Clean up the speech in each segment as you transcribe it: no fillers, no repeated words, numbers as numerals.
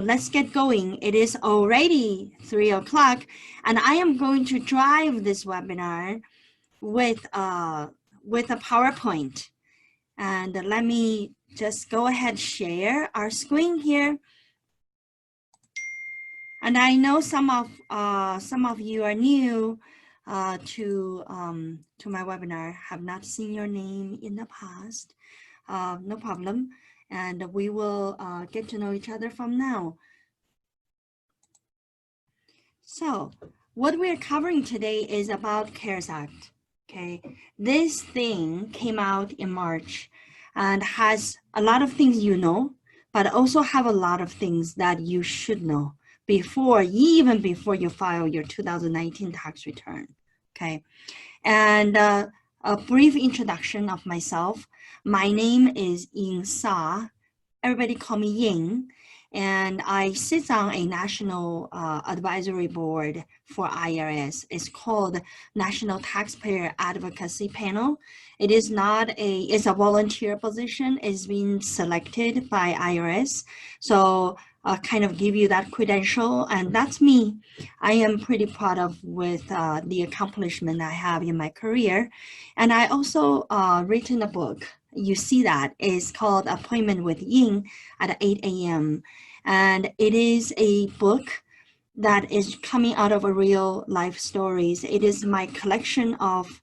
Let's get going. It is already 3 o'clock, and I am going to drive this webinar with a PowerPoint. And let me just go ahead and share our screen here. And I know some of you are new to my webinar, have not seen your name in the past. No problem. And we will get to know each other from now. So what we're covering today is about CARES Act. Okay, this thing came out in March and has a lot of things you know, but also have a lot of things that you should know even before you file your 2019 tax return. Okay, and a brief introduction of myself. My name is Ying Sa. Everybody call me Ying. And I sit on a national advisory board for IRS. It's called National Taxpayer Advocacy Panel. It is not it's a volunteer position. It's been selected by IRS. So kind of give you that credential, and that's me. I am pretty proud of with the accomplishment I have in my career. And I also written a book. You see that is called Appointment with Ying at 8 a.m. And it is a book that is coming out of a real life stories. It is my collection of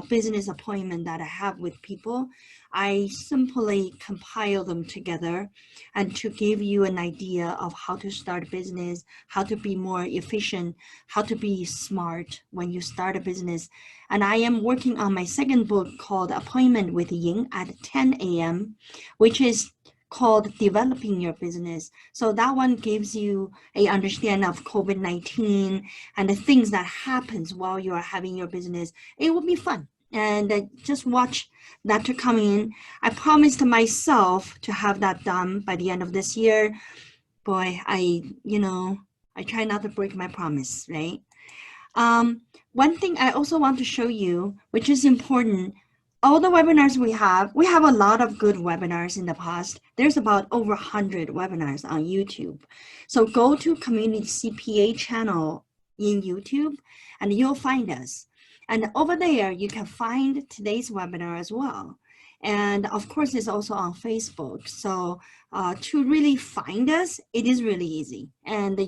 business appointment that I have with people. I simply compile them together and to give you an idea of how to start a business, how to be more efficient, how to be smart when you start a business. And I am working on my second book called Appointment with Ying at 10 a.m., which is called Developing Your Business. So that one gives you a understanding of COVID-19 and the things that happens while you are having your business. It will be fun. And just watch that to come in. I promised myself to have that done by the end of this year. Boy, I try not to break my promise, right? One thing I also want to show you, which is important, all the webinars we have a lot of good webinars in the past. There's about over 100 webinars on YouTube. So go to Community CPA channel in YouTube and you'll find us. And over there, you can find today's webinar as well. And of course, it's also on Facebook. So to really find us, it is really easy. And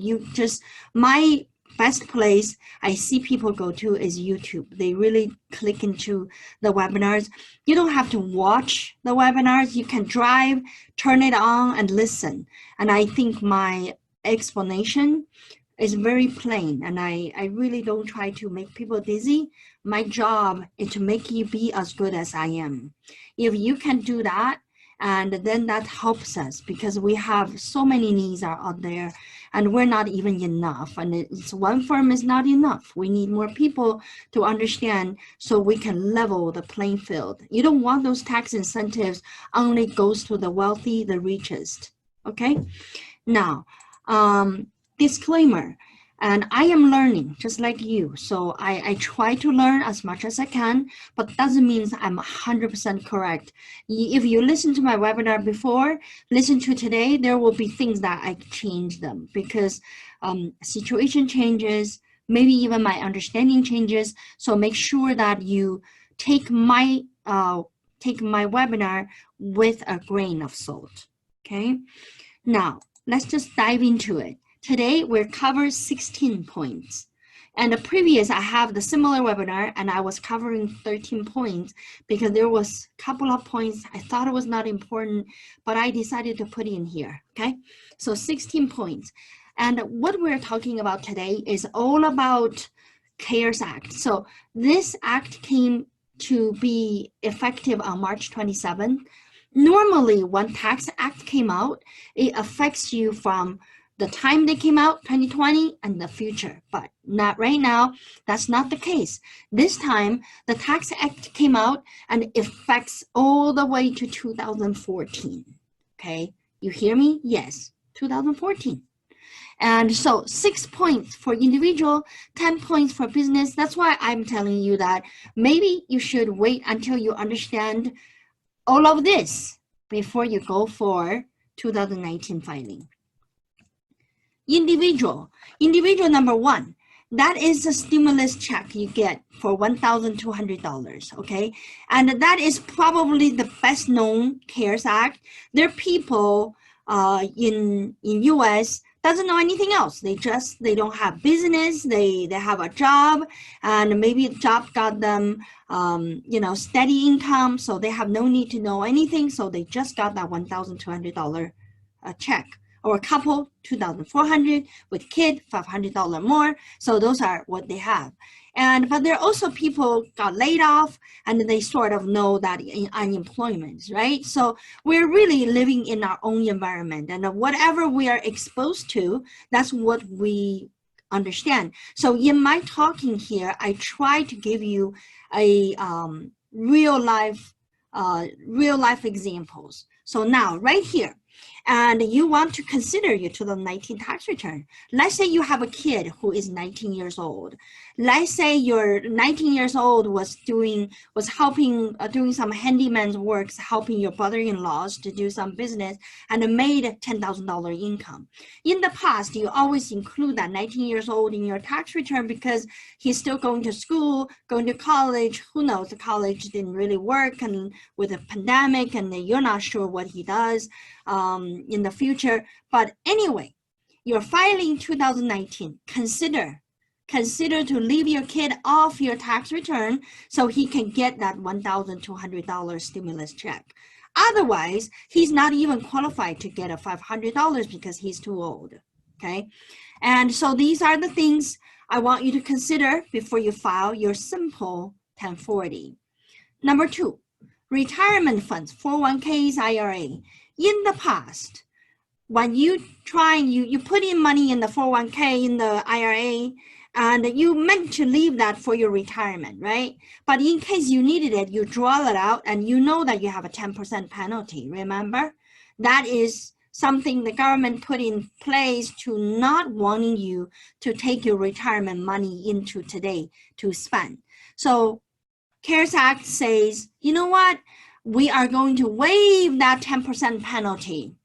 my best place I see people go to is YouTube. They really click into the webinars. You don't have to watch the webinars. You can drive, turn it on and listen. And I think my explanation is very plain, and I really don't try to make people dizzy. My job is to make you be as good as I am. If you can do that, and then that helps us because we have so many needs are out there and we're not even enough. And it's one firm is not enough. We need more people to understand so we can level the playing field. You don't want those tax incentives only goes to the wealthy, the richest. Okay. Now, disclaimer, and I am learning just like you. So I try to learn as much as I can, but doesn't mean I'm 100% correct. If you listen to my webinar before, listen to today, there will be things that I change them because situation changes, maybe even my understanding changes. So make sure that you take my webinar with a grain of salt, okay? Now, let's just dive into it. Today, we'll cover 16 points. And the previous, I have the similar webinar, and I was covering 13 points because there was a couple of points I thought it was not important, but I decided to put in here, okay? So 16 points. And what we're talking about today is all about CARES Act. So this act came to be effective on March 27th. Normally, when Tax Act came out, it affects you from the time they came out, 2020, and the future, but not right now. That's not the case. This time, the Tax Act came out and it affects all the way to 2014, okay? You hear me? Yes, 2014. And so 6 points for individual, 10 points for business. That's why I'm telling you that maybe you should wait until you understand all of this before you go for 2019 filing. Individual number one, that is a stimulus check you get for $1,200, okay? And that is probably the best known CARES Act. There are people in US doesn't know anything else. They don't have business, they have a job, and maybe the job got them steady income, so they have no need to know anything, so they just got that $1,200 check. Or a couple, $2,400, with kid, $500 more. So those are what they have. But there are also people got laid off, and they sort of know that in unemployment, right? So we're really living in our own environment, and whatever we are exposed to, that's what we understand. So in my talking here, I try to give you a real life examples. So now, right here, and you want to consider your 2019 tax return. Let's say you have a kid who is 19 years old. Let's say you're 19 years old was helping doing some handyman's works, helping your brother-in-laws to do some business, and made $10,000 income. In the past, you always include that 19 years old in your tax return because he's still going to school, going to college. Who knows? The college didn't really work, and with the pandemic, and you're not sure what he does in the future. But anyway, you're filing 2019. Consider to leave your kid off your tax return so he can get that $1,200 stimulus check. Otherwise, he's not even qualified to get a $500 because he's too old, okay? And so these are the things I want you to consider before you file your simple 1040. Number two, retirement funds, 401ks, IRA. In the past, when you put in money in the 401k, in the IRA, and you meant to leave that for your retirement, right? But in case you needed it, you draw it out, and you know that you have a 10% penalty, remember? That is something the government put in place to not wanting you to take your retirement money into today to spend. So CARES Act says, you know what? We are going to waive that 10% penalty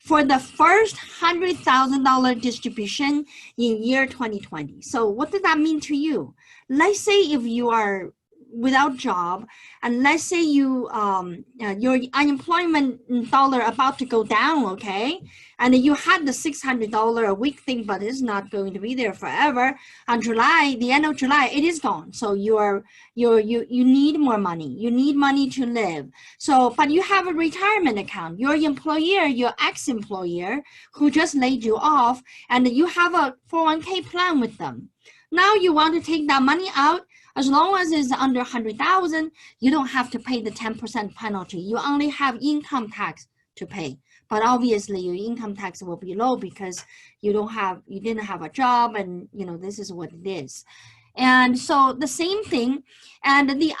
for the first $100,000 distribution in year 2020. So what does that mean to you? Let's say if you are without job, and let's say your unemployment dollar about to go down, okay? And you had the $600 a week thing, but it's not going to be there forever. On July, the end of July, it is gone. So you need more money. You need money to live. So, but you have a retirement account. Your employer, your ex-employer who just laid you off, and you have a 401k plan with them. Now you want to take that money out. As long as it's under 100,000, you don't have to pay the 10% penalty. You only have income tax to pay. But obviously your income tax will be low because you didn't have a job, and this is what it is. And so the same thing, and the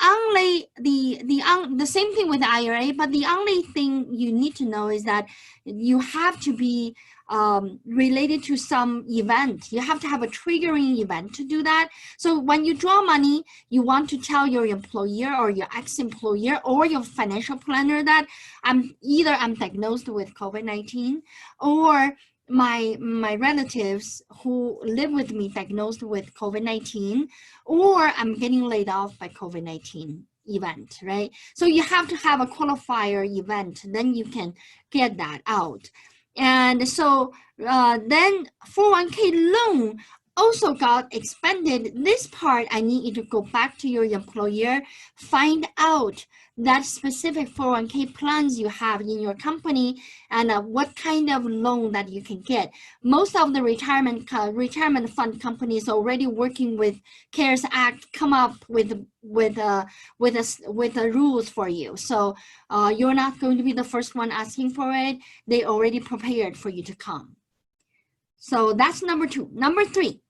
same thing with the IRA, but the only thing you need to know is that you have to be related to some event. You have to have a triggering event to do that. So when you draw money, you want to tell your employer or your ex-employer or your financial planner that I'm diagnosed with COVID-19, or my relatives who live with me diagnosed with COVID-19, or I'm getting laid off by COVID-19 event, right? So you have to have a qualifier event, then you can get that out. And so then 401k loan also got expanded. This part, I need you to go back to your employer, find out that specific 401k plans you have in your company, and what kind of loan that you can get. Most of the retirement fund companies already working with CARES Act come up with the rules for you. So you're not going to be the first one asking for it. They already prepared for you to come. So that's number two. Number three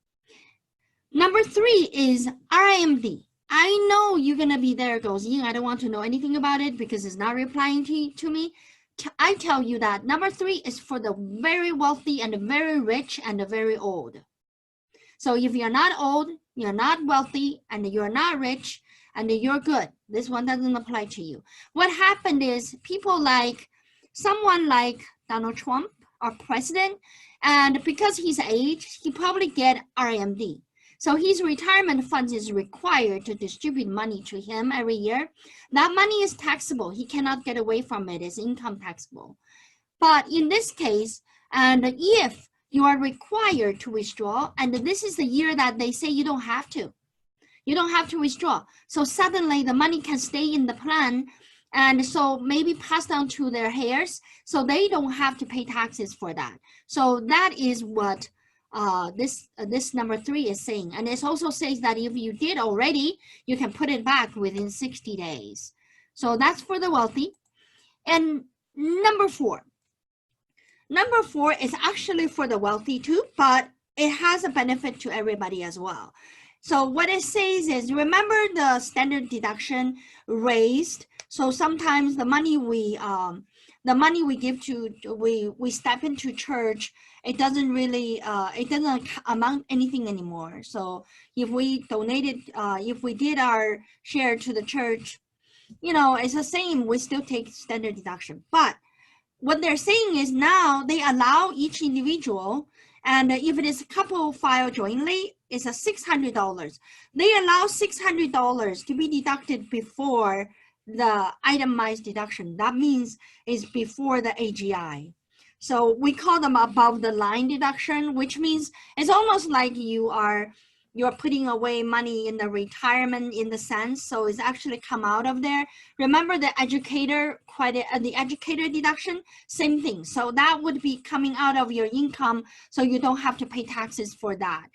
is RMD. I know you're gonna be there, goes Ying, I don't want to know anything about it because it's not replying to me. I tell you that number three is for the very wealthy and the very rich and the very old. So if you're not old, you're not wealthy, and you're not rich, and you're good, this one doesn't apply to you. What happened is people like someone like Donald Trump, our president, And because he's aged, he probably get RMD. So his retirement funds is required to distribute money to him every year. That money is taxable. He cannot get away from it. It's income taxable. But in this case, and if you are required to withdraw, and this is the year that they say you don't have to. You don't have to withdraw. So suddenly the money can stay in the plan, and so maybe pass down to their heirs, so they don't have to pay taxes for that. So that is what this number 3 is saying. And it also says that if you did already, you can put it back within 60 days. So that's for the wealthy. And number 4. Number 4 is actually for the wealthy too, but it has a benefit to everybody as well. So what it says is, remember the standard deduction raised. So sometimes the money we give to, we step into church, it doesn't really, it doesn't amount anything anymore. So if we donated, if we did our share to the church, you know, it's the same, we still take standard deduction. But what they're saying is now they allow each individual, and if it is a couple file jointly, it's a $600. They allow $600 to be deducted before the itemized deduction. That means it's before the AGI. So we call them above the line deduction, which means it's almost like you're putting away money in the retirement in the sense, so it's actually come out of there. Remember the educator credit, the educator deduction, same thing. So that would be coming out of your income, so you don't have to pay taxes for that.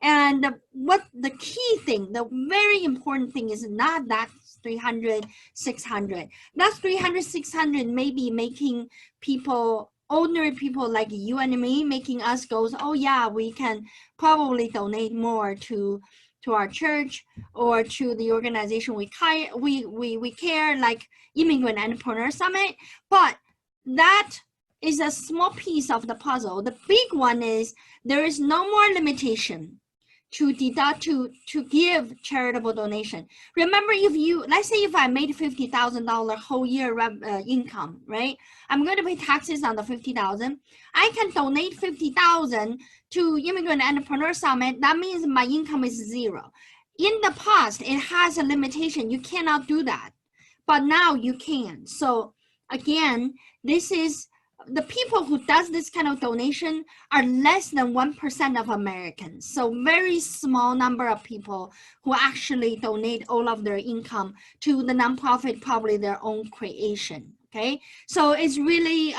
And what the key thing, the very important thing is not that 300, 600. That's 300, 600 maybe making people, ordinary people like you and me, making us go, oh yeah, we can probably donate more to our church or to the organization we care, like Immigrant Entrepreneur Summit. But that is a small piece of the puzzle. The big one is there is no more limitation to deduct, to give charitable donation. Remember, if you, let's say if I made $50,000 whole year income, right? I'm going to pay taxes on the $50,000. I can donate $50,000 to Immigrant Entrepreneur Summit. That means my income is 0. In the past, it has a limitation. You cannot do that, but now you can. So again, this is, the people who does this kind of donation are less than 1% of Americans. So very small number of people who actually donate all of their income to the nonprofit, probably their own creation. Okay, so it's really,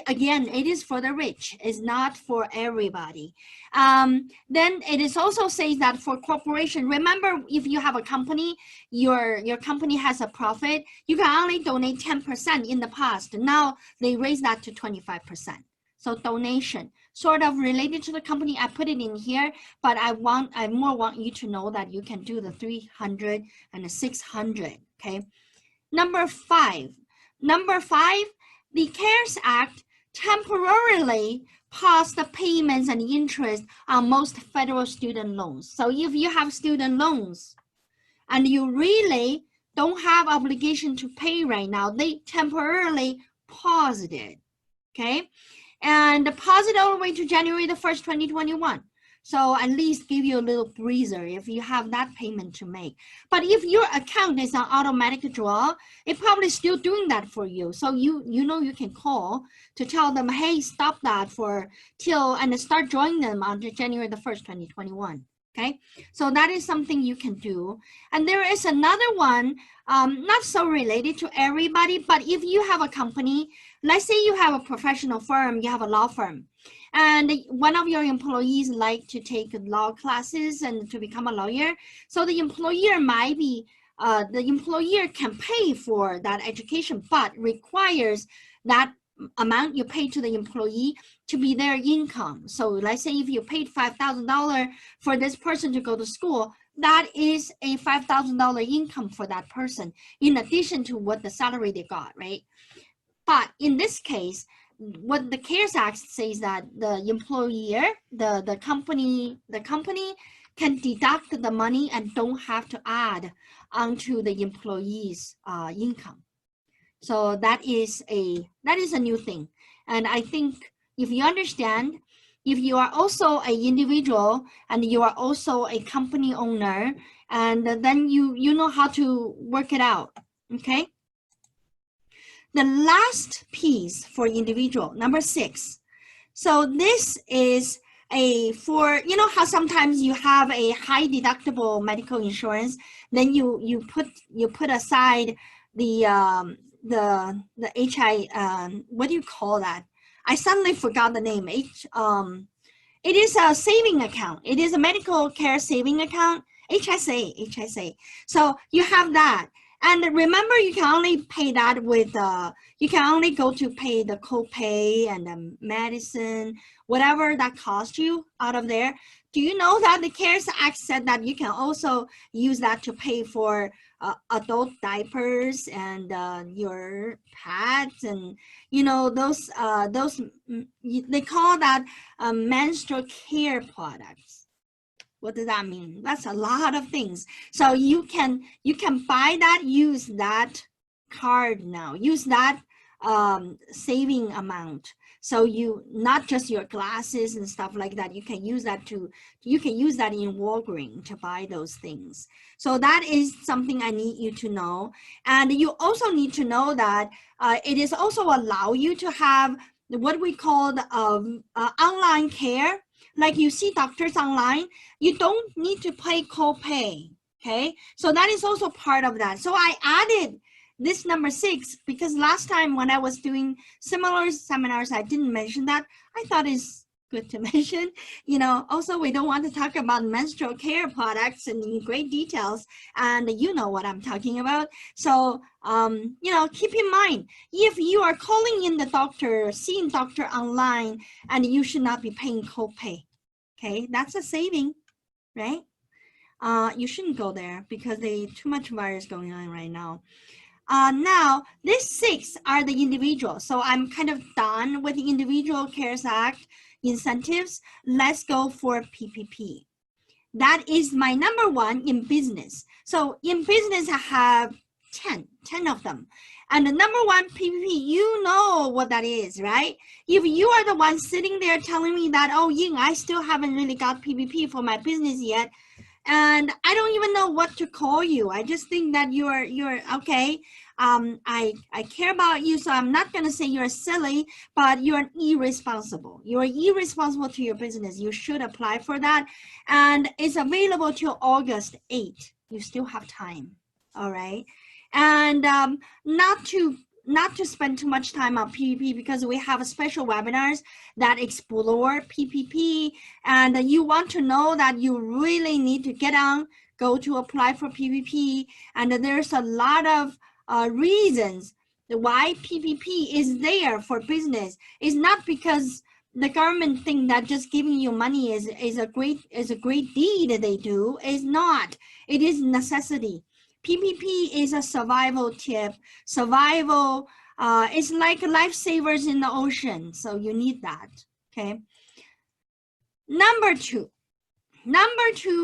again, it is for the rich. It's not for everybody. Then it is also says that for corporation, remember, if you have a company, your company has a profit, you can only donate 10% in the past. Now they raise that to 25%. So donation, sort of related to the company, I put it in here, but I more want you to know that you can do the 300 and the 600. Okay. Number 5, the CARES Act temporarily paused the payments and interest on most federal student loans. So if you have student loans and you really don't have obligation to pay right now, they temporarily paused it, okay? And pause it all the way to January the 1st, 2021. So at least give you a little breather if you have that payment to make. But if your account is an automatic draw, it probably still doing that for you. So you know you can call to tell them, hey, stop that for till, and start drawing them on January the 1st, 2021. Okay, so that is something you can do. And there is another one, not so related to everybody, but if you have a company, let's say you have a professional firm, you have a law firm, and one of your employees like to take law classes and to become a lawyer. So the employer might be, the employer can pay for that education, but requires that amount you pay to the employee to be their income. So let's say if you paid $5,000 for this person to go to school, that is a $5,000 income for that person, in addition to what the salary they got, right? But in this case, what the CARES Act says that the employer, the company can deduct the money and don't have to add onto the employee's income. So that is a new thing. And I think if you understand, if you are also an individual and you are also a company owner, and then you know how to work it out, okay? The last piece for individual, number 6. So this is for, you know how sometimes you have a high deductible medical insurance, then you put aside the HI, what do you call that? I suddenly forgot the name. It is a saving account. It is a medical care saving account, HSA. So you have that. And remember, you can only pay that with, you can only go to pay the copay and the medicine, whatever that costs you out of there. Do you know that the CARES Act said that you can also use that to pay for adult diapers and your pads and, you know, those they call that menstrual care products. What does that mean? That's a lot of things. So you can buy that, use that card now, use that saving amount. So you, not just your glasses and stuff like that, you can use that in Walgreens to buy those things. So that is something I need you to know. And you also need to know that it is also allow you to have what we call online care. Like you see doctors online, you don't need to pay copay, okay? So that is also part of that. So I added this number 6 because last time when I was doing similar seminars, I didn't mention that. I thought it's good to mention. You know, also we don't want to talk about menstrual care products in great details, and you know what I'm talking about. So, you know, keep in mind, if you are calling in the doctor, seeing doctor online, and you should not be paying copay, okay? That's a saving, right? You shouldn't go there because too much virus going on right now. Now, these 6 are the individual. So I'm kind of done with the individual CARES Act incentives. Let's go for PPP. That is my number 1 in business. So in business, I have 10 of them. And the number 1 PPP, you know what that is, right? If you are the one sitting there telling me that, oh, Ying, I still haven't really got PPP for my business yet, and I don't even know what to call you. I just think that you're okay. I care about you, so I'm not going to say you're silly, but you're irresponsible. You're irresponsible to your business. You should apply for that. And it's available till August 8th. You still have time. All right. And not to spend too much time on PPP because we have a special webinars that explore PPP, and you want to know that you really need to go to apply for PPP. And there's a lot of reasons why PPP is there for business. It's not because the government think that just giving you money is a great deed they do. It's not. It is necessity. PPP is a survival tip. Survival, it's like lifesavers in the ocean. So you need that, okay? Number two,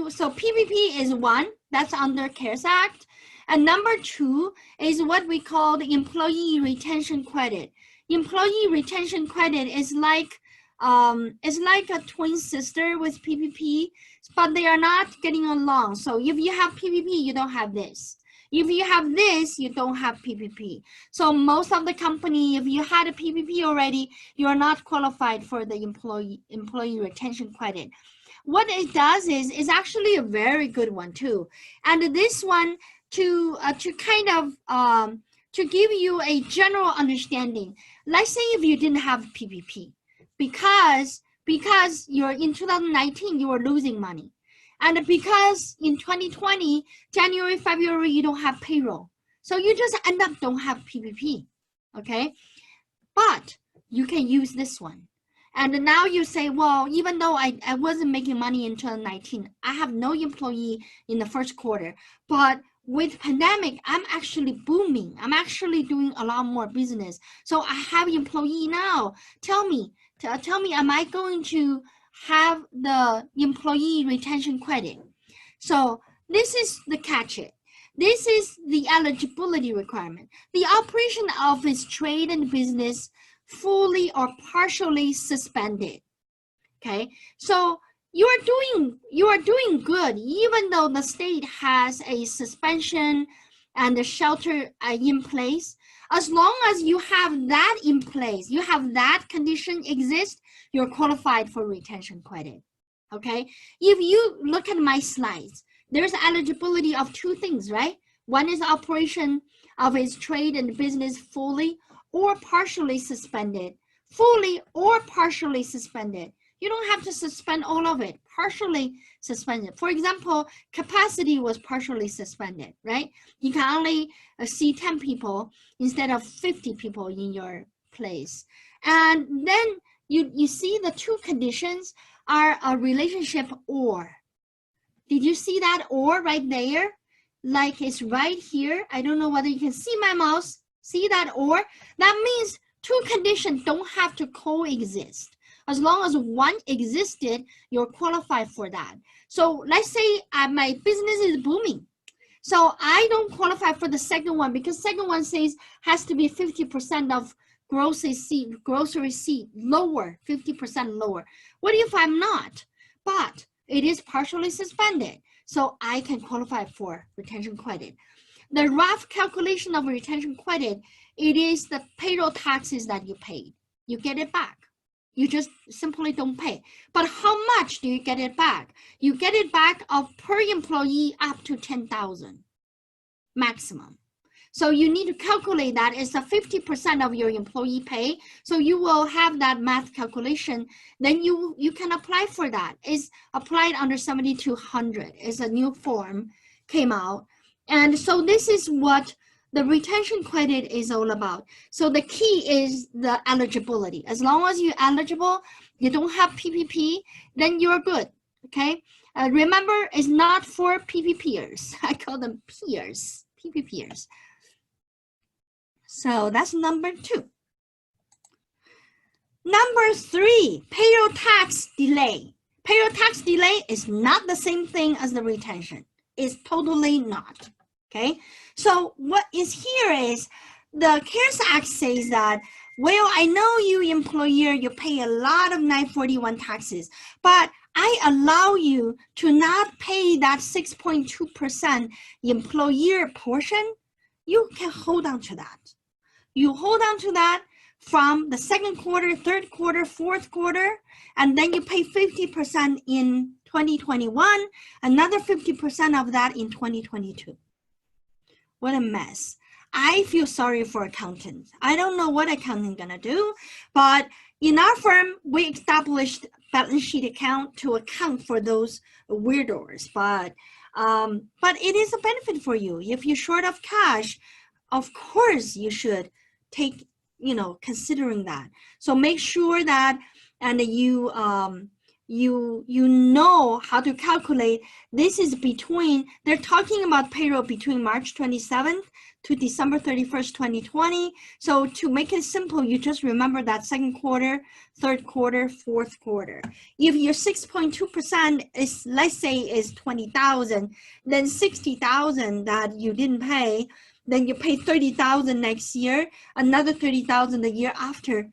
so PPP is 1, that's under CARES Act. And number 2 is what we call the employee retention credit. Employee retention credit is like a twin sister with PPP, but they are not getting along. So if you have PPP, you don't have this. If you have this, you don't have PPP. So most of the company, if you had a PPP already, you are not qualified for the employee retention credit. What it does is actually a very good one too. And this one to kind of to give you a general understanding. Let's say if you didn't have PPP, because you're in 2019 you were losing money, and because in 2020 January, February you don't have payroll, so you just end up don't have PPP, okay? But you can use this one. And now you say, well, even though I wasn't making money in 2019, I have no employee in the first quarter, but with pandemic, I'm actually booming. I'm actually doing a lot more business. So I have employee now. Tell me, am I going to have the employee retention credit? So this is the catch it. This is the eligibility requirement. The operation of its trade and business fully or partially suspended. Okay, so you are doing good, even though the state has a suspension and the shelter in place. As long as you have that in place, you have that condition exist, you're qualified for retention credit. Okay, if you look at my slides, there's eligibility of two things, right? One is operation of its trade and business fully or partially suspended. Fully or partially suspended. You don't have to suspend all of it, partially suspended. For example, capacity was partially suspended, right? You can only see 10 people instead of 50 people in your place. And then you see the two conditions are a relationship or. Did you see that or right there? Like it's right here. I don't know whether you can see my mouse. See that or? That means two conditions don't have to coexist. As long as one existed, you're qualified for that. So let's say my business is booming. So I don't qualify for the second one because second one says has to be 50% of grocery receipt lower, 50% lower. What if I'm not? But it is partially suspended, so I can qualify for retention credit. The rough calculation of retention credit, it is the payroll taxes that you paid. You get it back. You just simply don't pay. But how much do you get it back? You get it back of per employee up to 10,000 maximum. So you need to calculate that as a 50% of your employee pay. So you will have that math calculation. Then you can apply for that. It's applied under 7200. It's a new form came out. And so this is what the retention credit is all about. So the key is the eligibility. As long as you're eligible, you don't have PPP, then you're good, okay? Remember, it's not for PPPers. I call them peers, PPPers. So that's number 2. Number 3, payroll tax delay. Payroll tax delay is not the same thing as the retention. It's totally not, okay? So what is here is the CARES Act says that, well, I know you employer, you pay a lot of 941 taxes, but I allow you to not pay that 6.2% employer portion. You can hold on to that. You hold on to that from the second quarter, third quarter, fourth quarter, and then you pay 50% in 2021, another 50% of that in 2022. What a mess. I feel sorry for accountants. I don't know what accounting gonna do, but in our firm, we established balance sheet account to account for those weirdos, but it is a benefit for you. If you're short of cash, of course you should take, considering that. So make sure that, and you know how to calculate. This is between, they're talking about payroll between March 27th to December 31st, 2020. So to make it simple, you just remember that second quarter, third quarter, fourth quarter. If your 6.2% is, let's say, is 20,000, then 60,000 that you didn't pay, then you pay 30,000 next year, another 30,000 the year after.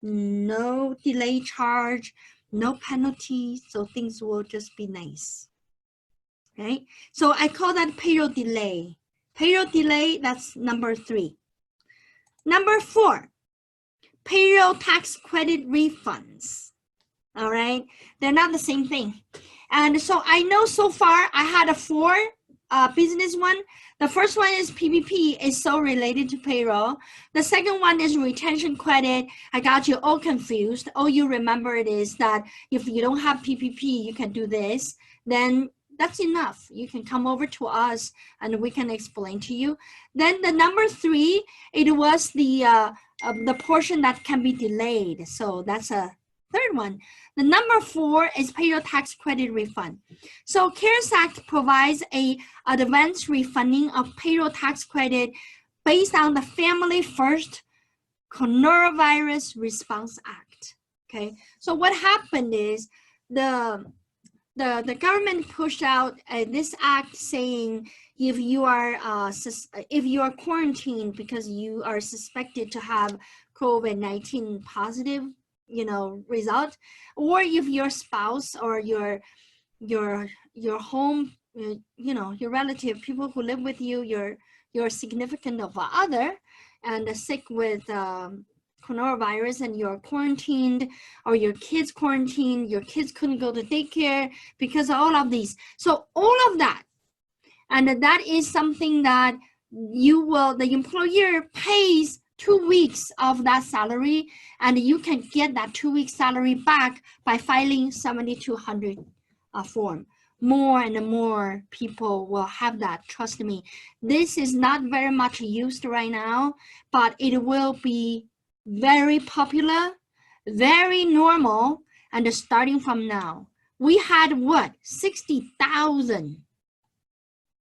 No delay charge, no penalty, so things will just be nice, right? So I call that payroll delay. Payroll delay, that's number 3. Number 4, payroll tax credit refunds. All right, they're not the same thing. And so I know so far I had a 4 business one. The first one is PPP, is so related to payroll. The second one is retention credit. I got you all confused. All you remember it is that if you don't have PPP, you can do this. Then that's enough. You can come over to us and we can explain to you. Then the number 3, it was the portion that can be delayed. So that's a third one. The number 4 is payroll tax credit refund. So CARES Act provides a advance refunding of payroll tax credit based on the Family First Coronavirus Response Act. Okay, so what happened is the government pushed out this act saying if you are quarantined because you are suspected to have COVID-19 positive, result, or if your spouse or your home, your relative, people who live with you, your significant other, and sick with coronavirus, and you're quarantined, or your kids quarantined, your kids couldn't go to daycare because of all of these. So all of that, and that is something that the employer pays 2 weeks of that salary, and you can get that 2 weeks salary back by filing 7200 form. More and more people will have that, trust me. This is not very much used right now, but it will be very popular, very normal, and starting from now. We had what, 60,000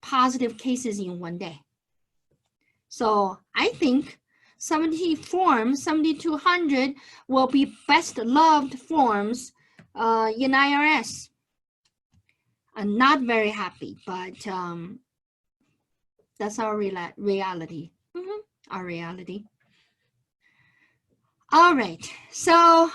positive cases in one day. So I think 7200 will be best loved forms in IRS. I'm not very happy, but that's our reality. Our reality. All right, so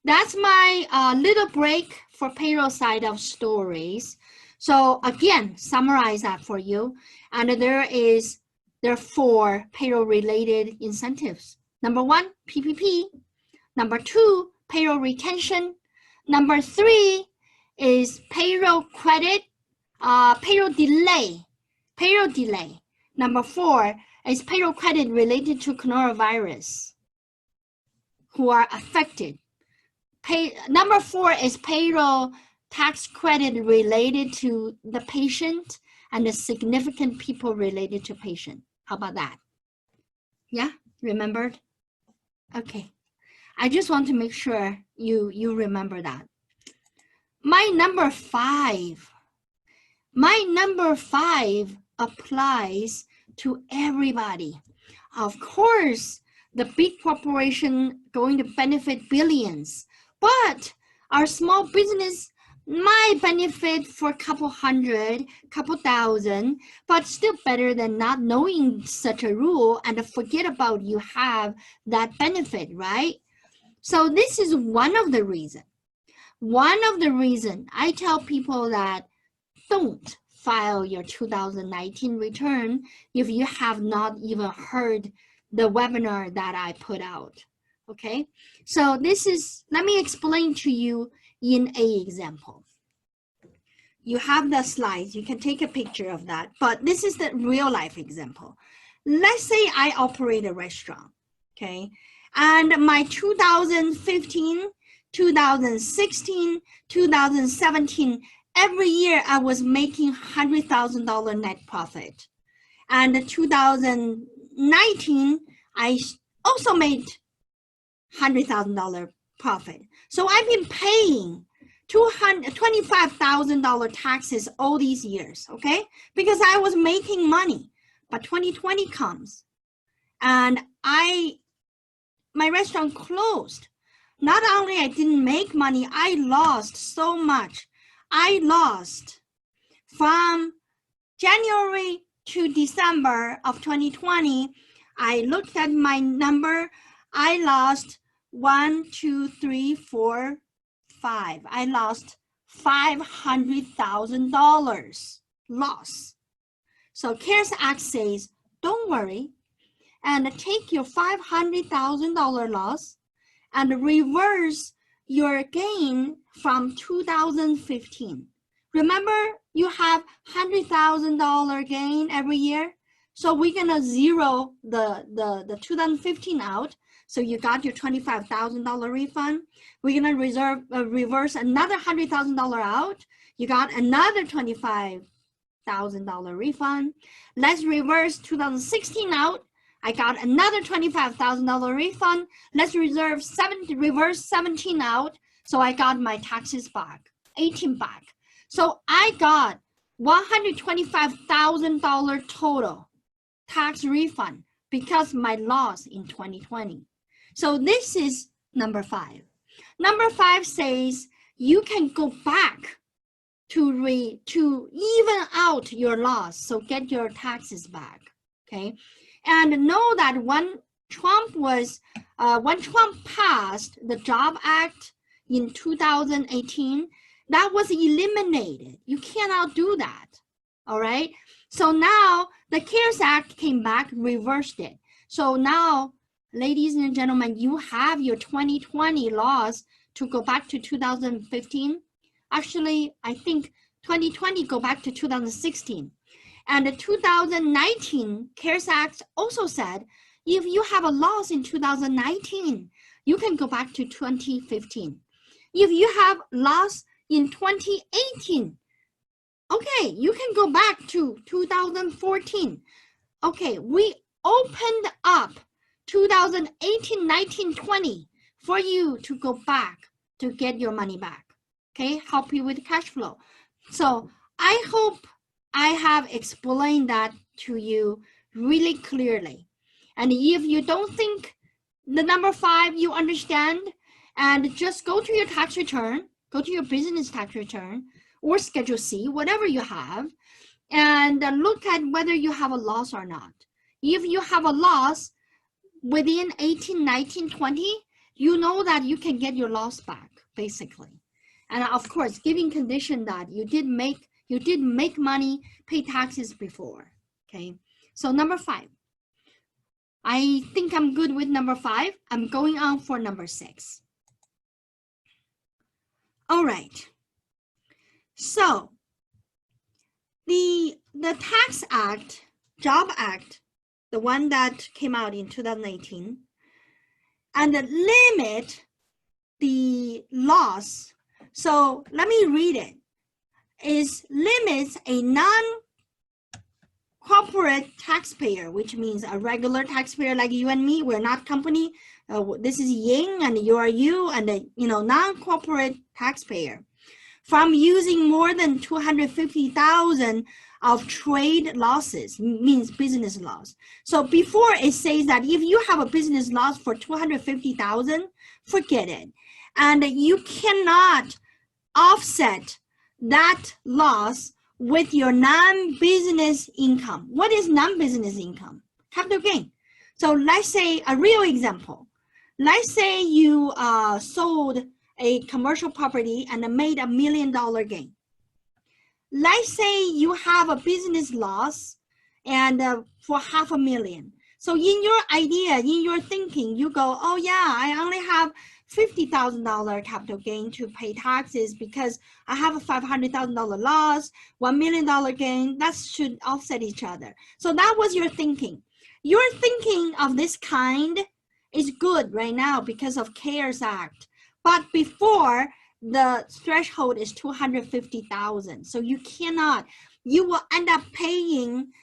that's my little break for payroll side of stories. So again, summarize that for you. And there are 4 payroll related incentives. Number 1, PPP. Number 2, payroll retention. Number 3 is payroll credit, payroll delay. Number 4 is payroll credit related to coronavirus who are affected. Number 4 is payroll tax credit related to the patient and the significant people related to patient. How about that? Yeah, remembered? Okay. I just want to make sure you remember that. My number 5 applies to everybody. Of course, the big corporation going to benefit billions, but our small business might benefit for a couple hundred, couple thousand, but still better than not knowing such a rule and forget about you have that benefit, right? So this is one of the reasons. One of the reasons I tell people that don't file your 2019 return if you have not even heard the webinar that I put out, okay? So let me explain to you in an example. You have the slides, you can take a picture of that, but this is the real life example. Let's say I operate a restaurant, okay? And my 2015, 2016, 2017, every year I was making $100,000 net profit. And 2019, I also made $100,000 profit. So I've been paying $25,000 taxes all these years, okay? Because I was making money. But 2020 comes and my restaurant closed. Not only I didn't make money, I lost so much. I lost from January to December of 2020. I looked at my number. I lost 1, 2, 3, 4, 5. I lost $500,000 loss. So CARES Act says, don't worry, and take your $500,000 loss and reverse your gain from 2015. Remember, you have $100,000 gain every year. So we're gonna zero the 2015 out. So you got your $25,000 refund. We're gonna reverse another $100,000 out. You got another $25,000 refund. Let's reverse 2016 out. I got another $25,000 refund. Let's reverse 17 out. So I got my taxes back, 18 back. So I got $125,000 total tax refund because my loss in 2020. So this is number 5. Number 5 says you can go back to even out your loss, so get your taxes back, okay? And know that Trump was, when Trump passed the Job Act in 2018, that was eliminated. You cannot do that, all right? So now the CARES Act came back, reversed it. So now, ladies and gentlemen, you have your 2020 laws to go back to 2015. Actually, I think 2020 go back to 2016. And the 2019 CARES Act also said, if you have a loss in 2019, you can go back to 2015. If you have loss in 2018, okay, you can go back to 2014. Okay, we opened up 2018, 19, 20 for you to go back to get your money back. Okay, help you with cash flow. So I hope I have explained that to you really clearly. And if you don't think the number 5 you understand, and just go to your tax return, go to your business tax return or Schedule C, whatever you have, and look at whether you have a loss or not. If you have a loss within 18, 19, 20, you know that you can get your loss back, basically. And of course, giving condition that you did make money, pay taxes before, okay? So number 5. I think I'm good with number 5. I'm going on for number 6. All right. So the Tax Act, Job Act, the one that came out in 2018, and limit the loss. So let me read it. Is limits a non-corporate taxpayer, which means a regular taxpayer like you and me. We're not company. This is Ying, and you are you, and a non-corporate taxpayer, from using more than 250,000 of trade losses, means business loss. So before it says that if you have a business loss for 250,000, forget it. And you cannot offset that loss with your non-business income. What is non-business income? Capital gain. So let's say a real example. Let's say you sold a commercial property and made $1 million gain. Let's say you have a business loss and for $500,000. So in your idea, in your thinking, you go, oh yeah, I only have $50,000 capital gain to pay taxes because I have a $500,000 loss, $1 million gain, that should offset each other. So that was your thinking. Your thinking of this kind is good right now because of CARES Act. But before, the threshold is 250,000. So you cannot, you will end up paying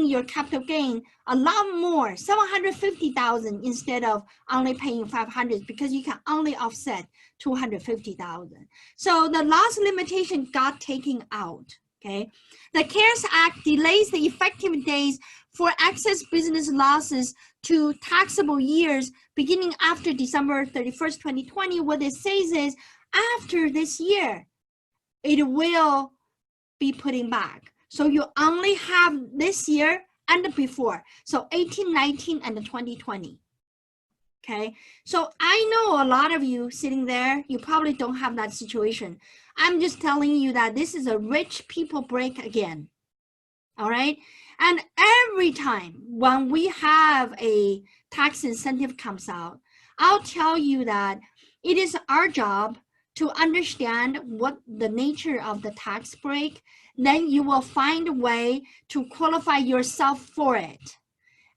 your capital gain a lot more, 750,000 instead of only paying 500 because you can only offset 250,000. So the loss limitation got taken out, okay? The CARES Act delays the effective days for excess business losses to taxable years beginning after December 31st, 2020. What it says is after this year, it will be putting back. So you only have this year and before. So 18, 19, and 2020. Okay, so I know a lot of you sitting there, you probably don't have that situation. I'm just telling you that this is a rich people break again. All right. And every time when we have a tax incentive comes out, I'll tell you that it is our job to understand what the nature of the tax break. Then you will find a way to qualify yourself for it.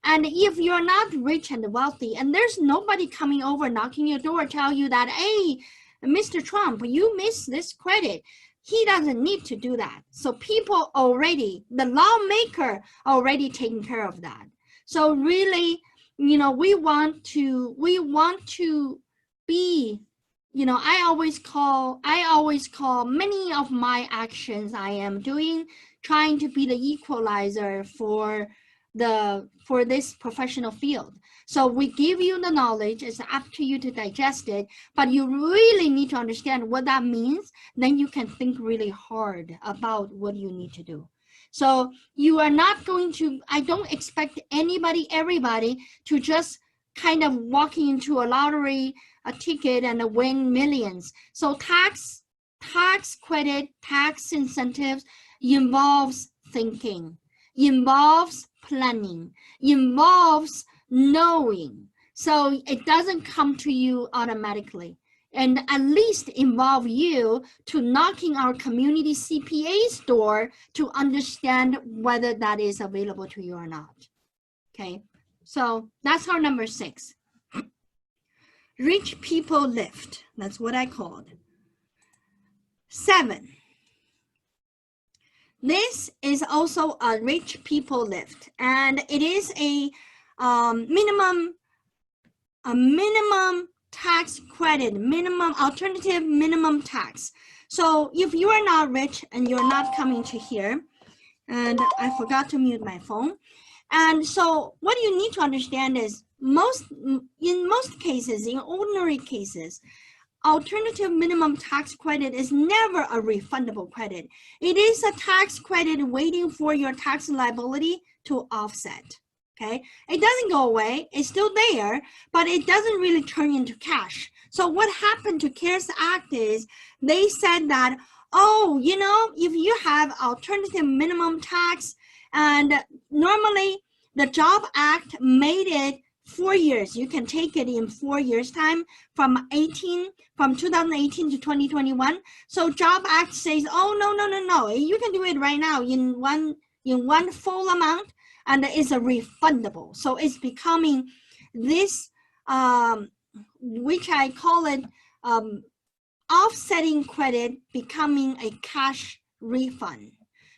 And if you're not rich and wealthy, and there's nobody coming over knocking your door, tell you that, hey, Mr. Trump, you missed this credit. He doesn't need to do that. So people already, the lawmaker already taking care of that. So really, we want to be, I always call many of my actions I am doing, trying to be the equalizer for this professional field. So we give you the knowledge, it's up to you to digest it, but you really need to understand what that means. Then you can think really hard about what you need to do. So you are not going to, I don't expect everybody to just kind of walking into a lottery, a ticket and win millions. So tax credit, tax incentives involves thinking, involves planning, involves knowing. So it doesn't come to you automatically, and at least involve you to knocking our community CPA's door to understand whether that is available to you or not. Okay, so that's our number 6. Rich people lift. That's what I called. 7. This is also a rich people lift, and it is a minimum tax credit, alternative minimum tax. So if you are not rich and you're not coming to here, and I forgot to mute my phone. And so what you need to understand is in most cases, in ordinary cases, alternative minimum tax credit is never a refundable credit. It is a tax credit waiting for your tax liability to offset. Okay, it doesn't go away, it's still there, but it doesn't really turn into cash. So what happened to CARES Act is they said that, oh, you know, if you have alternative minimum tax, and normally the Job Act made it 4 years. You can take it in 4 years time from 2018 to 2021. So Job Act says, oh, no, you can do it right now in one full amount, and it's a refundable. So it's becoming this, which I call it offsetting credit, becoming a cash refund.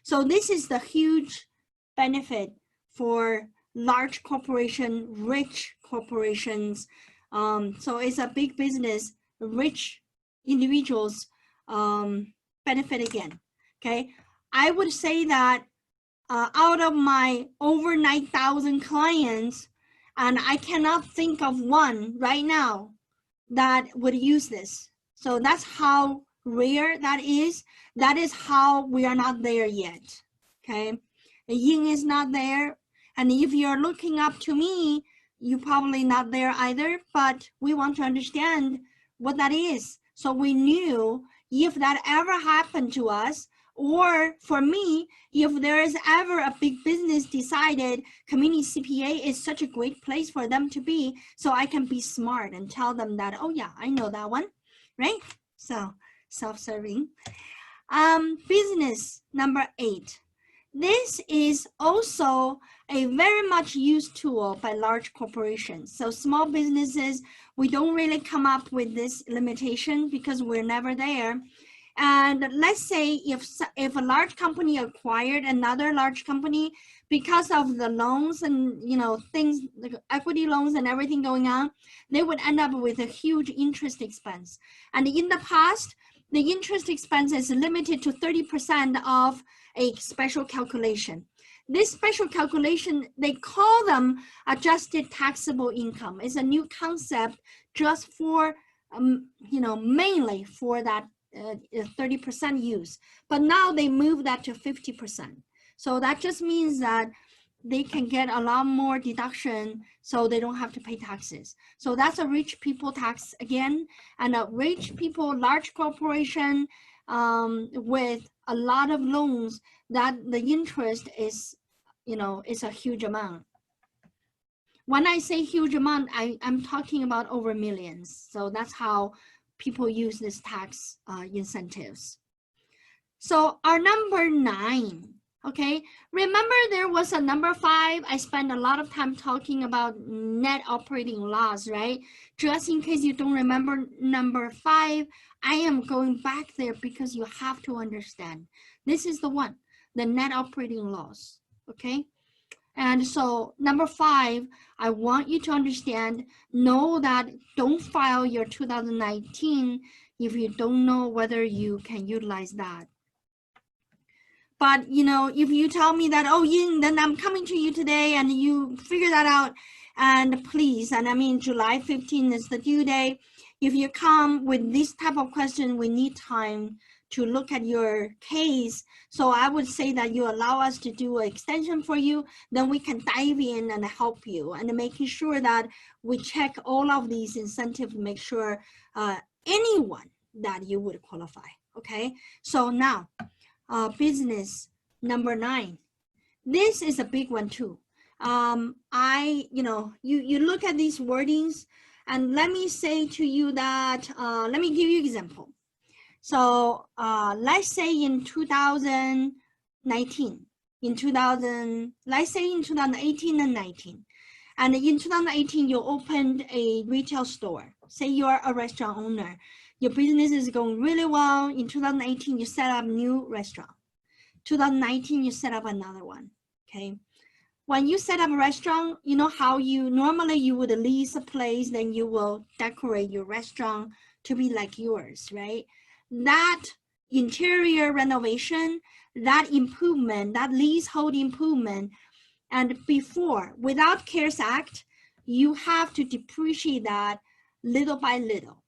So this is the huge benefit for large corporation, rich corporations. So it's a big business, rich individuals benefit again. Okay, I would say that out of my over 9,000 clients, and I cannot think of one right now that would use this. So that's how rare that is. That is how we are not there yet. Okay, Ying is not there. And if you're looking up to me, you're probably not there either, but we want to understand what that is. So we knew if that ever happened to us, or for me, if there is ever a big business decided Community CPA is such a great place for them to be, so I can be smart and tell them that, oh yeah, I know that one, right? So self-serving. Business number 8. This is also a very much used tool by large corporations. So small businesses, we don't really come up with this limitation because we're never there. And let's say if a large company acquired another large company, because of the loans and things like equity loans and everything going on, they would end up with a huge interest expense. And in the past, the interest expense is limited to 30% of a special calculation. This special calculation, they call them adjusted taxable income. It's a new concept just for, mainly for that 30% use. But now they move that to 50%. So that just means that they can get a lot more deduction so they don't have to pay taxes. So that's a rich people tax again, and a rich people, large corporation with a lot of loans, that the interest is, is a huge amount. When I say huge amount, I'm talking about over millions. So that's how people use this tax incentives. So our number 9, okay, remember there was a number 5. I spent a lot of time talking about net operating loss, right? Just in case you don't remember number 5, I am going back there because you have to understand. This is the one, the net operating loss, okay? And so number 5, I want you to understand, know that don't file your 2019 if you don't know whether you can utilize that. But, if you tell me that, oh, Ying, then I'm coming to you today and you figure that out, and please, and I mean, July 15 is the due date. If you come with this type of question, we need time to look at your case. So I would say that you allow us to do an extension for you, then we can dive in and help you, and making sure that we check all of these incentives, make sure anyone that you would qualify. Okay, so now business number 9. This is a big one too. You look at these wordings, and let me say to you that, let me give you an example. So let's say in 2019, let's say in 2018 and 19, and in 2018 you opened a retail store. Say you are a restaurant owner, your business is going really well. In 2018 you set up a new restaurant. 2019 you set up another one. Okay, when you set up a restaurant, you know how you normally you would lease a place, then you will decorate your restaurant to be like yours, right? That interior renovation, that improvement, that leasehold improvement, and before, without CARES Act, you have to depreciate that little by little,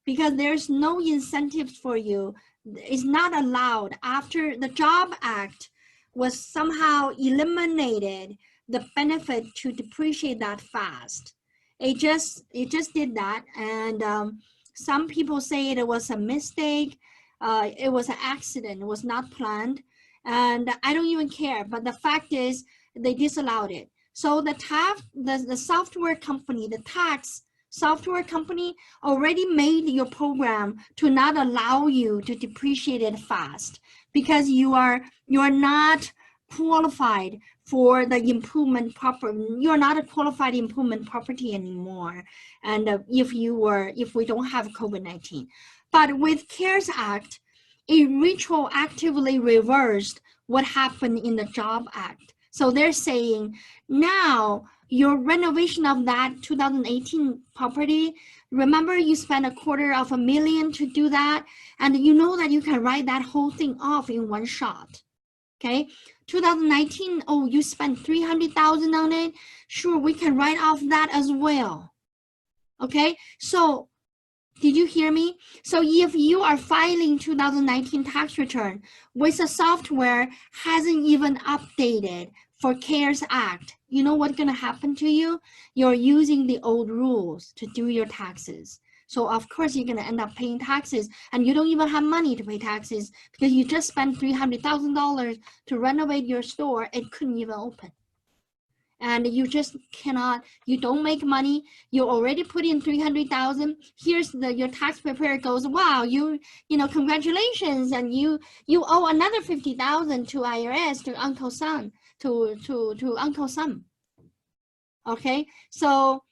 because there's no incentives for you. It's not allowed. After the Job Act was somehow eliminated, the benefit to depreciate that fast. It just did that, and some people say it was a mistake. It was an accident. It was not planned, and I don't even care. But the fact is, they disallowed it. So the software company, the tax software company, already made your program to not allow you to depreciate it fast, because you are not qualified for the improvement property. You're not a qualified improvement property anymore. And if we don't have COVID-19, but with CARES Act, it retroactively reversed what happened in the Job Act. So they're saying now your renovation of that 2018 property, remember you spent $250,000 to do that, and you know that you can write that whole thing off in one shot. Okay, 2019, oh, you spent $300,000 on it. Sure, we can write off that as well. Okay, so did you hear me? So if you are filing 2019 tax return with the software hasn't even updated for CARES Act, you know what's gonna happen to you? You're using the old rules to do your taxes. So of course you're gonna end up paying taxes, and you don't even have money to pay taxes because you just spent $300,000 to renovate your store and couldn't even open. And you just cannot, you don't make money. You already put in $300,000. Here's your tax preparer goes, wow, you know, congratulations, and you owe another $50,000 to IRS, to Uncle Sam, to Uncle Sam. Okay, so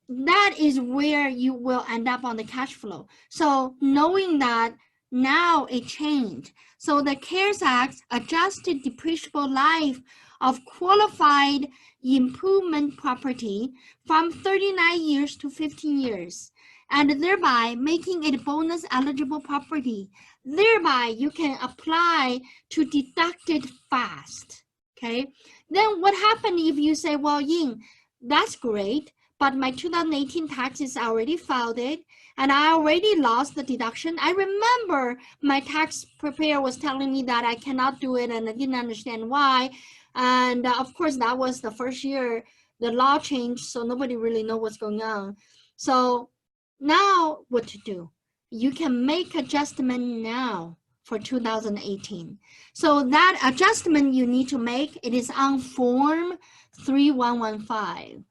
that is where you will end up on the cash flow. So knowing that now it changed. So the CARES Act adjusted depreciable life of qualified improvement property from 39 years to 15 years, and thereby making it bonus eligible property. Thereby you can apply to deduct it fast. Okay, then what happened if you say, well, Ying, that's great, but my 2018 taxes I already filed it, and I already lost the deduction. I remember my tax preparer was telling me that I cannot do it, and I didn't understand why. And of course, that was the first year the law changed, so nobody really knows what's going on. So now what to do? You can make adjustment now for 2018. So that adjustment you need to make, it is on form 3115.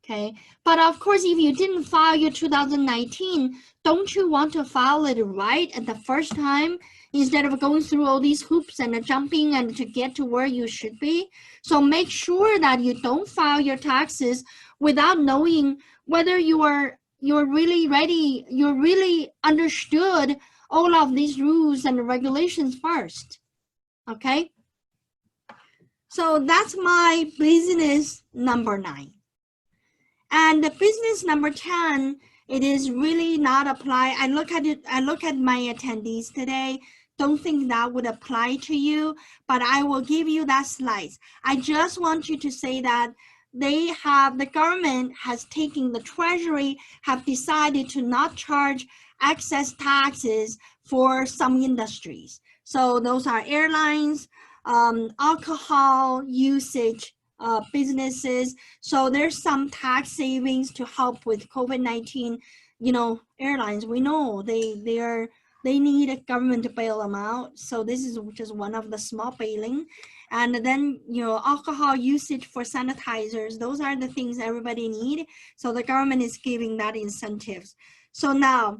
Okay, but of course, if you didn't file your 2019, don't you want to file it right at the first time instead of going through all these hoops and jumping and to get to where you should be? So make sure that you don't file your taxes without knowing whether you're really ready, you're really understood all of these rules and regulations first. Okay, so that's my business number 9. And the business number 10, it is really not apply. I look at it, I look at my attendees today, don't think that would apply to you, but I will give you that slides. I just want you to say that the government has taken, the Treasury have decided to not charge excess taxes for some industries. So those are airlines, alcohol usage businesses. So there's some tax savings to help with COVID-19. You know, airlines, we know they need a government to bail them out. So this is just one of the small bailing. And then, you know, alcohol usage for sanitizers, those are the things everybody need. So the government is giving that incentives. So now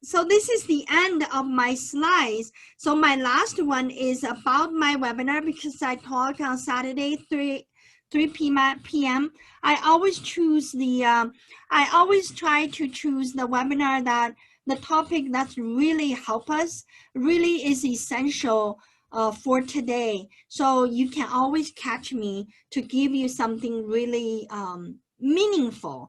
so this is the end of my slides. So my last one is about my webinar, because I talk on Saturday, 3 p.m. I always choose I always try to choose the webinar that the topic that really help us, really is essential for today. So you can always catch me to give you something really meaningful